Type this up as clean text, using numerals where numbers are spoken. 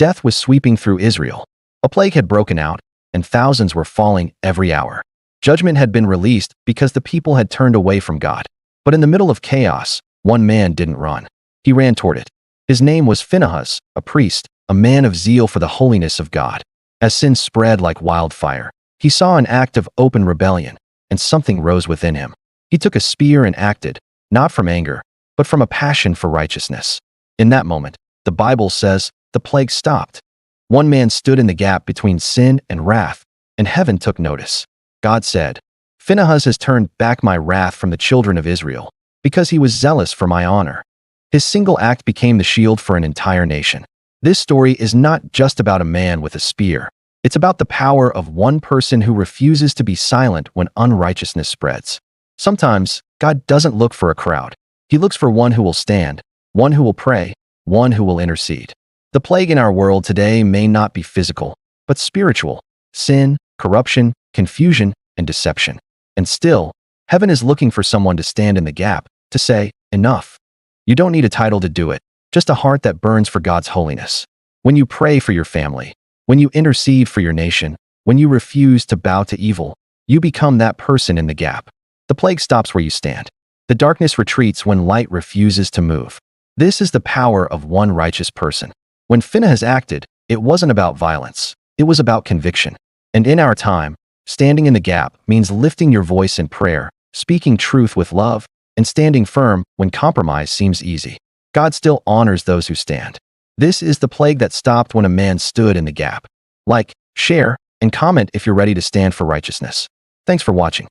Death was sweeping through Israel. A plague had broken out, and thousands were falling every hour. Judgment had been released because the people had turned away from God. But in the middle of chaos, one man didn't run. He ran toward it. His name was Phinehas, a priest, a man of zeal for the holiness of God. As sin spread like wildfire, he saw an act of open rebellion, and something rose within him. He took a spear and acted, not from anger, but from a passion for righteousness. In that moment, the Bible says, the plague stopped. One man stood in the gap between sin and wrath, and heaven took notice. God said, "Phinehas has turned back my wrath from the children of Israel, because he was zealous for my honor." His single act became the shield for an entire nation. This story is not just about a man with a spear. It's about the power of one person who refuses to be silent when unrighteousness spreads. Sometimes, God doesn't look for a crowd. He looks for one who will stand, one who will pray, one who will intercede. The plague in our world today may not be physical, but spiritual. Sin, corruption, confusion, and deception. And still, heaven is looking for someone to stand in the gap, to say, enough. You don't need a title to do it, just a heart that burns for God's holiness. When you pray for your family, when you intercede for your nation, when you refuse to bow to evil, you become that person in the gap. The plague stops where you stand. The darkness retreats when light refuses to move. This is the power of one righteous person. When Phinehas acted, it wasn't about violence. It was about conviction. And in our time, standing in the gap means lifting your voice in prayer, speaking truth with love, and standing firm when compromise seems easy. God still honors those who stand. This is the plague that stopped when a man stood in the gap. Like, share, and comment if you're ready to stand for righteousness. Thanks for watching.